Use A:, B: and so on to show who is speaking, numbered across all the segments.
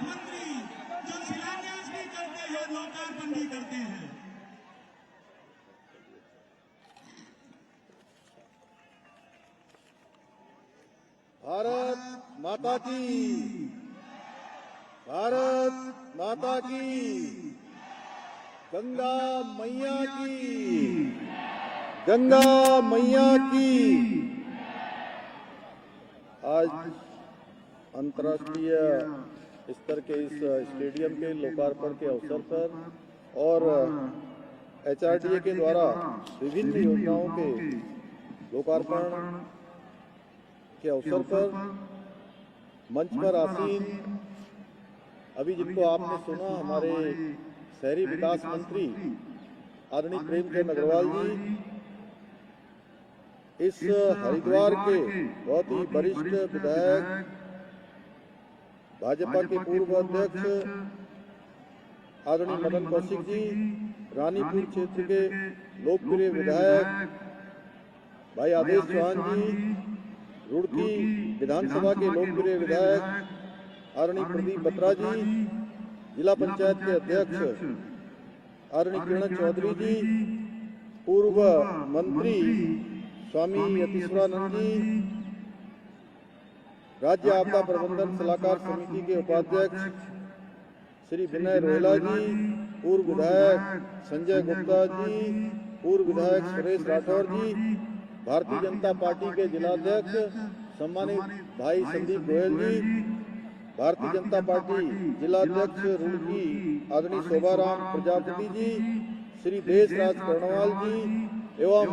A: मंत्री जो शिलान्यास भी करते हैं, लोकार्पण भी करते हैं।
B: भारत माता की, भारत माता की, गंगा मैया की, गंगा मैया की। आज अंतर्राष्ट्रीय स्तर के इस स्टेडियम के लोकार्पण के अवसर पर और एचआरडीए के द्वारा विभिन्न योजनाओं के लोकार्पण के अवसर पर मंच पर आसीन अभी जिनको आपने सुना, हमारे शहरी विकास मंत्री आदरणीय प्रेमचंद अग्रवाल जी, इस हरिद्वार के बहुत ही वरिष्ठ विधायक, भाजपा के पूर्व अध्यक्ष आदरणीय मदन कौशिक जी, रानीपुर क्षेत्र के लोकप्रिय विधायक भाई आदेश चौहान जी, रुड़की विधानसभा के लोकप्रिय विधायक आदरणीय प्रदीप बत्रा जी, जिला पंचायत के अध्यक्ष आदरणीय किरण चौधरी जी, पूर्व मंत्री स्वामी यतीश्वरानंद जी, राज्य आपदा प्रबंधन सलाहकार समिति के उपाध्यक्ष श्री विनय रोहेला जी, पूर्व विधायक संजय गुप्ता जी, पूर्व विधायक सुरेश राठौर जी, भारतीय जनता पार्टी के जिलाध्यक्ष सम्मानित भाई संदीप गोयल जी, भारतीय जनता पार्टी जिलाध्यक्ष रुड़की आदरणीय शोभाराम प्रजापति जी, श्री देशराज कर्णवाल जी एवं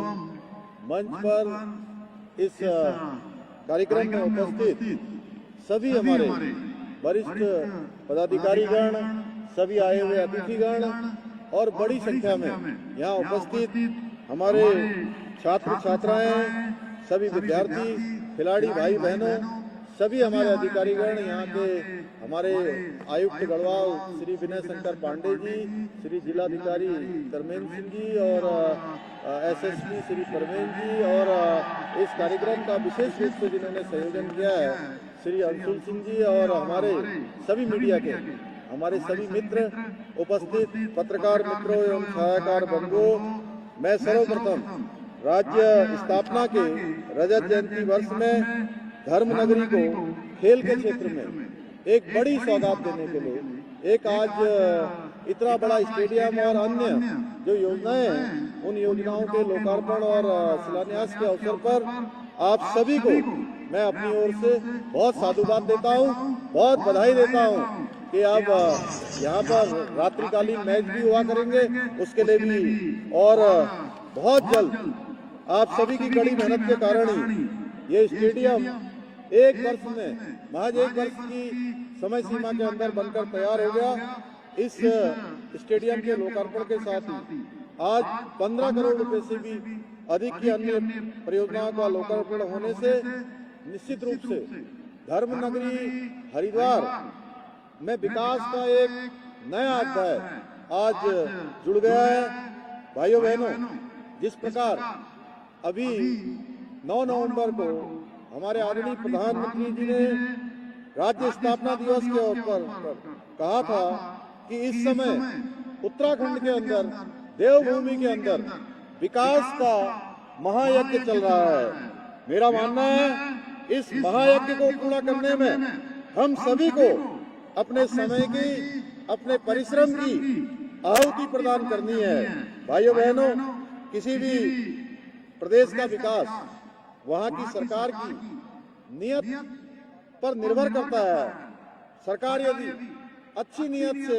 B: मंच पर इस कार्यक्रम में उपस्थित सभी हमारे वरिष्ठ पदाधिकारीगण, सभी आए हुए अतिथिगण और बड़ी संख्या में यहाँ उपस्थित हमारे छात्र छात्राएं, सभी विद्यार्थी, खिलाड़ी भाई बहनों, सभी हमारे अधिकारीगण, यहाँ के हमारे आयुक्त गढ़वाल श्री विनय शंकर पांडे जी, श्री जिलाधिकारी धर्मेंद्र सिंह जी और एसएसपी श्री परमेन जी, और इस कार्यक्रम का विशेष रूप से जिन्होंने संयोजन किया है श्री अंशुल सिंह जी, और हमारे सभी मीडिया के हमारे सभी मित्र उपस्थित, पत्रकार मित्रों एवं छायाकार बंधुओं, मैं सर्वप्रथम राज्य स्थापना के रजत जयंती वर्ष में धर्मनगरी को खेल के क्षेत्र में एक बड़ी सौगात देने के लिए, एक आज इतना बड़ा स्टेडियम और अन्य जो योजनाएं हैं, उन योजनाओं के लोकार्पण और शिलान्यास के अवसर पर आप सभी को मैं अपनी ओर से बहुत साधुवाद देता हूं, बहुत बधाई देता हूं कि अब यहाँ पर रात्रिकालीन मैच भी हुआ करेंगे, उसके लिए भी, और बहुत जल्द आप सभी की कड़ी मेहनत के कारण ही ये स्टेडियम एक वर्ष में, महज एक वर्ष की समय सीमा के अंदर बनकर तैयार हो गया। इस स्टेडियम के लोकार्पण के साथ ही आज 15 करोड़ रुपए से भी अधिक की अन्य परियोजनाओं का लोकार्पण होने से निश्चित रूप से धर्मनगरी हरिद्वार में विकास का एक नया अध्याय आज जुड़ गया है। भाइयों बहनों, जिस प्रकार अभी 9 नवंबर को हमारे आदरणीय प्रधानमंत्री जी ने राज्य स्थापना दिवस के अवसर पर कहा था कि इस समय उत्तराखंड के अंदर, देवभूमि के अंदर विकास का महायज्ञ चल रहा है। मेरा मानना है इस महायज्ञ को पूरा करने में हम सभी को अपने समय की, अपने परिश्रम की आहुति प्रदान करनी है। भाइयों बहनों, किसी भी प्रदेश का विकास वहाँ की सरकार की नियत पर निर्भर करता है। सरकार यदि अच्छी नियत से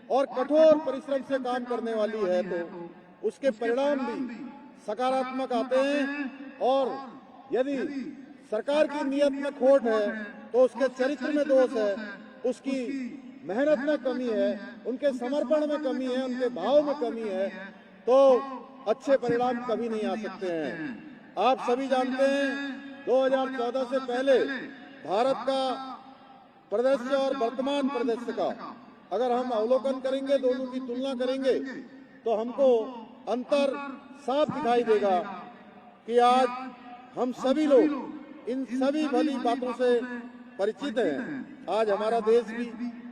B: और कठोर परिश्रम से काम करने वाली है तो उसके परिणाम भी सकारात्मक आते हैं, और यदि सरकार की नियत में खोट है तो उसके चरित्र में दोष है, उसकी मेहनत में कमी है, उनके समर्पण में कमी है, उनके भाव में कमी है, तो अच्छे परिणाम कभी नहीं आ सकते हैं। आप सभी जानते हैं 2014 से पहले भारत का परिदृश्य और वर्तमान परिदृश्य का अगर हम अवलोकन करेंगे, दोनों की तुलना करेंगे, तो हमको अंतर साफ दिखाई देगा कि आज हम सभी लोग इन सभी भली बातों से परिचित हैं। आज हमारा देश भी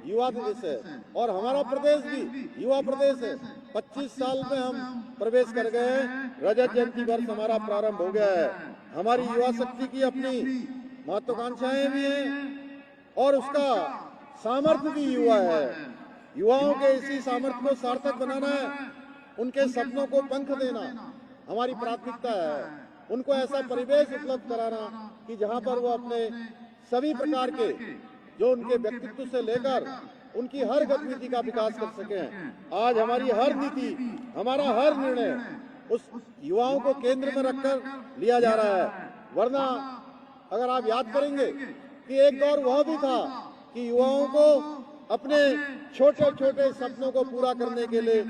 B: युवा देश है और हमारा प्रदेश भी युवा प्रदेश है। 25 साल में हम प्रवेश कर गए हैं। रजत जयंती वर्ष हमारा प्रारंभ हो गया है। हमारी युवा शक्ति की अपनी महत्वाकांक्षाएं भी हैं और उसका सामर्थ्य भी युवा है। युवाओं के इसी सामर्थ्य को सार्थक बनाना है, उनके सपनों को पंख देना हमारी प्राथमिकता है। उनको ऐसा परिवेश उपलब्ध कराना कि जहां पर वो अपने सभी प्रकार के जो उनके व्यक्तित्व से लेकर उनकी हर गतिविधि का विकास कर सकें। आज हमारी हर नीति, हमारा हर निर्णय उस युवाओं को केंद्र में रखकर लिया जा रहा है। वरना अगर आप याद करेंगे कि एक दौर वह भी था कि युवाओं को अपने छोटे छोटे सपनों को पूरा करने के लिए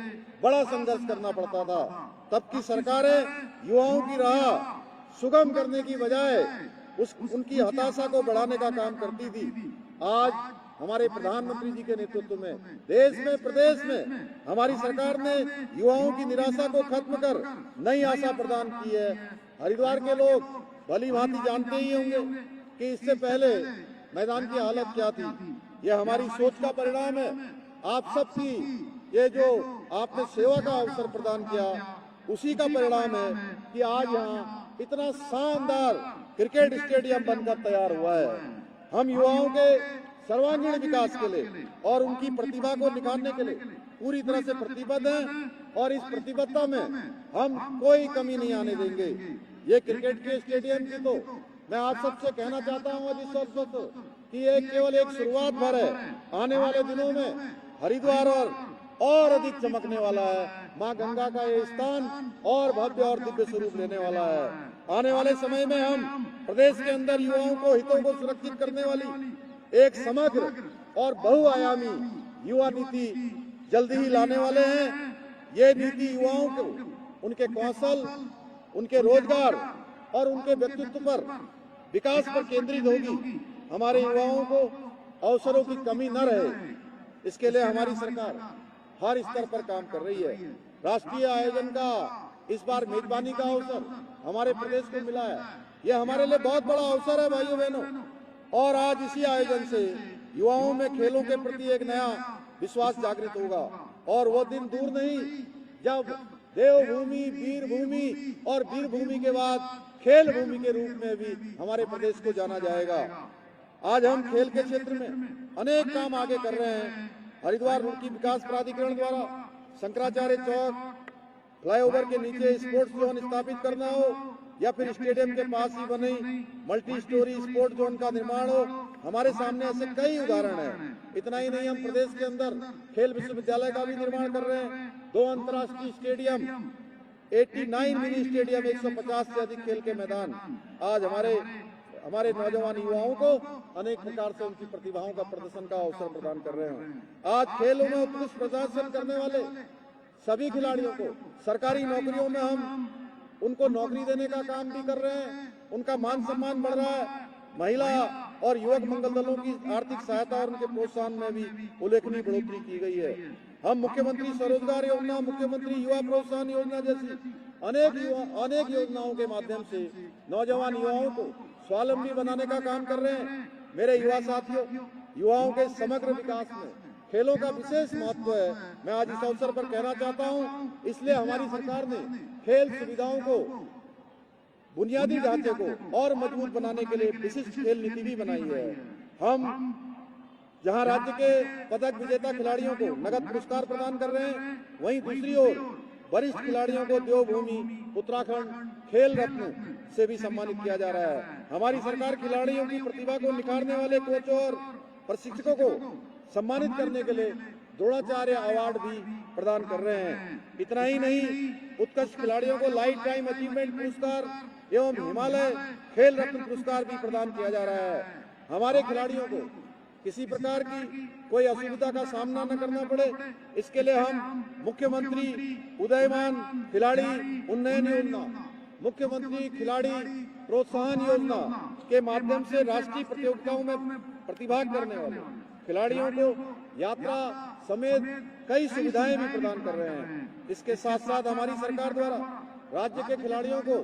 B: बड़ा संघर्ष करना पड़ता था। तब की सरकारें युवाओं की राह सुगम करने की बजाय उनकी हताशा को बढ़ाने का काम करती थी। आज हमारे प्रधानमंत्री जी के नेतृत्व में देश में, प्रदेश में हमारी सरकार ने युवाओं की निराशा को खत्म कर नई आशा प्रदान की है। हरिद्वार के लोग भली भांति जानते ही होंगे कि इससे पहले मैदान की हालत क्या थी। यह हमारी सोच का परिणाम है। आप सबकी ये जो आपने सेवा का अवसर प्रदान किया, उसी का परिणाम है कि आज यहाँ इतना शानदार क्रिकेट स्टेडियम बनकर तैयार हुआ है। हम युवाओं के सर्वांगीण विकास के लिए और उनकी प्रतिभा को निखारने के लिए पूरी तरह से प्रतिबद्ध हैं और इस प्रतिबद्धता में हम कोई कमी नहीं आने देंगे। ये क्रिकेट के स्टेडियम की तो मैं आप सबसे कहना चाहता हूँ इस अवसर कि ये केवल एक शुरुआत भर है। आने वाले दिनों में हरिद्वार और अधिक चमकने वाला है। माँ गंगा का ये स्थान और भव्य और दिव्य स्वरूप लेने वाला है। आने वाले समय में हम प्रदेश के अंदर युवाओं को हितों को सुरक्षित करने वाली एक समग्र और बहुआयामी युवा नीति जल्दी ही लाने वाले हैं। ये नीति युवाओं को उनके कौशल, उनके रोजगार और उनके व्यक्तित्व पर विकास पर केंद्रित होगी। हमारे युवाओं को अवसरों की कमी न रहे, इसके लिए हमारी सरकार हर स्तर पर काम कर रही है। राष्ट्रीय आयोजन का इस बार मेजबानी का अवसर हमारे प्रदेश को मिला है। यह हमारे लिए बहुत बड़ा अवसर है भाइयों बहनों। और आज इसी आयोजन से युवाओं में खेलों के प्रति एक नया विश्वास जागृत होगा और वो दिन दूर नहीं जब देवभूमि, वीर भूमि और वीर भूमि के बाद खेल भूमि के रूप में भी हमारे प्रदेश को जाना जाएगा। आज हम खेल के क्षेत्र में अनेक काम आगे कर रहे हैं। हरिद्वार रुड़की विकास प्राधिकरण द्वारा शंकराचार्य चौक फ्लाईओवर के नीचे स्पोर्ट्स जोन स्थापित करना हो या फिर स्टेडियम के पास ही बने मल्टी स्टोरी स्पोर्ट्स जोन का निर्माण हो, हमारे सामने ऐसे कई उदाहरण हैं। इतना ही नहीं, हम प्रदेश के अंदर खेल विश्वविद्यालय का भी निर्माण कर रहे हैं। 2 अंतर्राष्ट्रीय स्टेडियम, 89 मिनी स्टेडियम, 150 से अधिक खेल के मैदान आज हमारे नौजवान युवाओं को अनेक प्रकार से उनकी प्रतिभाओं का प्रदर्शन का अवसर प्रदान कर रहे हैं। आज खेलों में उत्कृष्ट प्रदर्शन करने वाले सभी खिलाड़ियों को सरकारी नौकरियों में हम उनको नौकरी देने का काम भी कर रहे हैं। उनका मान सम्मान बढ़ रहा है। महिला और युवक मंगल दलों की आर्थिक सहायता और उनके प्रोत्साहन में भी उल्लेखनीय बढ़ोतरी की गई है। हम मुख्यमंत्री स्वरोजगार योजना, मुख्यमंत्री युवा प्रोत्साहन योजना जैसी अनेक योजनाओं के माध्यम से नौजवान युवाओं को स्वावलंबी बनाने का काम कर रहे हैं। मेरे युवा साथियों, युवाओं के समग्र विकास में खेलों का विशेष महत्व है। मैं आज इस अवसर पर कहना चाहता हूं, इसलिए हमारी सरकार ने खेल सुविधाओं को, बुनियादी ढांचे को और मजबूत बनाने के लिए विशिष्ट खेल नीति भी बनाई है। हम जहां राज्य के पदक विजेता खिलाड़ियों को नगद पुरस्कार प्रदान कर रहे हैं, वहीं दूसरी ओर वरिष्ठ खिलाड़ियों को देवभूमि उत्तराखंड खेल रत्न से भी सम्मानित किया जा रहा है। हमारी सरकार खिलाड़ियों की प्रतिभा को निखारने वाले कोचों और प्रशिक्षकों को सम्मानित करने के लिए द्रोणाचार्य अवार्ड भी प्रदान कर रहे हैं। इतना ही नहीं, उत्कृष्ट खिलाड़ियों को लाइफ टाइम अचीवमेंट पुरस्कार एवं हिमालय खेल रत्न पुरस्कार भी प्रदान किया जा रहा है। हमारे खिलाड़ियों को किसी प्रकार की कोई असुविधा का सामना न करना पड़े, इसके लिए हम मुख्यमंत्री उदयमान खिलाड़ी उन्नयन योजना, मुख्यमंत्री खिलाड़ी प्रोत्साहन योजना के माध्यम से राष्ट्रीय प्रतियोगिताओं में प्रतिभाग करने वाले खिलाड़ियों को यात्रा समेत कई सुविधाएं भी प्रदान कर रहे हैं। इसके साथ साथ हमारी सरकार द्वारा राज्य के खिलाड़ियों को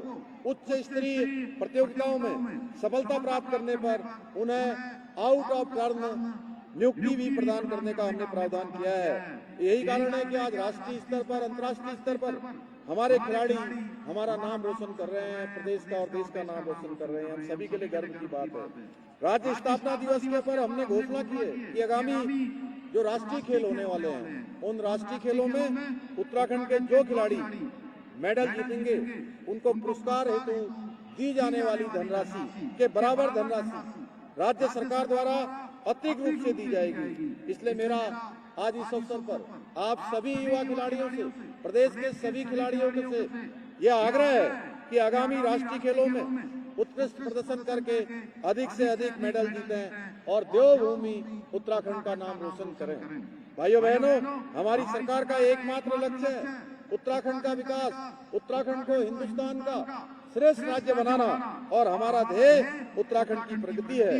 B: उच्च स्तरीय प्रतियोगिताओं में सफलता प्राप्त करने पर उन्हें आउट ऑफ टर्न नियुक्ति भी प्रदान करने का हमने प्रावधान किया है। यही कारण है कि आज राष्ट्रीय स्तर पर, अंतर्राष्ट्रीय स्तर पर हमारे खिलाड़ी हमारा नाम रोशन कर रहे हैं, प्रदेश का और देश का नाम रोशन कर रहे हैं। हम सभी के लिए गर्व की बात है। राज्य स्थापना दिवस के ऊपर हमने घोषणा की है कि आगामी जो राष्ट्रीय खेल होने वाले हैं, उन राष्ट्रीय खेलों में उत्तराखंड के जो खिलाड़ी मेडल जीतेंगे उनको पुरस्कार हेतु दी जाने वाली धनराशि के बराबर धनराशि राज्य सरकार द्वारा अतिरिक्त रूप से दी जाएगी। इसलिए मेरा आज इस अवसर पर आप सभी युवा खिलाड़ियों से, प्रदेश के सभी खिलाड़ियों से यह आग्रह है कि आगामी राष्ट्रीय खेलों में उत्कृष्ट प्रदर्शन करके अधिक से अधिक मेडल जीतें और देवभूमि उत्तराखंड का नाम रोशन करें। भाइयों बहनों, हमारी सरकार का एकमात्र लक्ष्य है उत्तराखंड का विकास, उत्तराखंड को हिंदुस्तान का श्रेष्ठ राज्य बनाना और हमारा ध्येय उत्तराखंड की प्रगति है।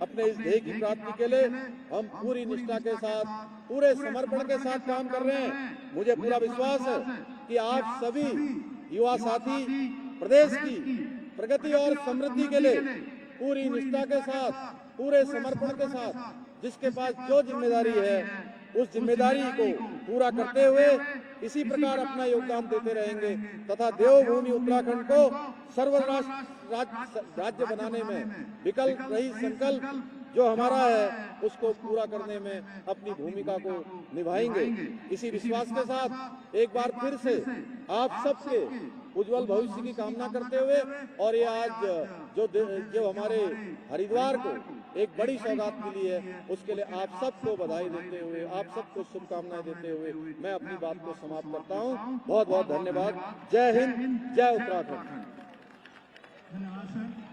B: अपने इस ध्येय की प्राप्ति के लिए हम पूरी निष्ठा के साथ, पूरे समर्पण के साथ काम कर रहे हैं। मुझे पूरा विश्वास है कि आप सभी युवा साथी प्रदेश की प्रगति और समृद्धि के लिए पूरी निष्ठा के साथ, पूरे समर्पण के साथ, जिसके पास जो जिम्मेदारी है उस जिम्मेदारी को पूरा करते हुए इसी प्रकार अपना योगदान देते रहेंगे तथा देवभूमि उत्तराखंड को सर्वराष्ट्र राज्य बनाने में विकल्प रही संकल्प जो हमारा है उसको पूरा करने में अपनी भूमिका को निभाएंगे। इसी विश्वास के साथ एक बार फिर से आप सबके उज्जवल भविष्य की कामना करते हुए और ये आज जो हमारे हरिद्वार को एक बड़ी सौगात मिली है उसके लिए आप सबको बधाई देते हुए, आप सबको शुभकामनाएं देते हुए मैं अपनी बात को समाप्त करता हूं। बहुत बहुत धन्यवाद। जय हिंद, जय उत्तराखंड।
A: धन्यवाद सर।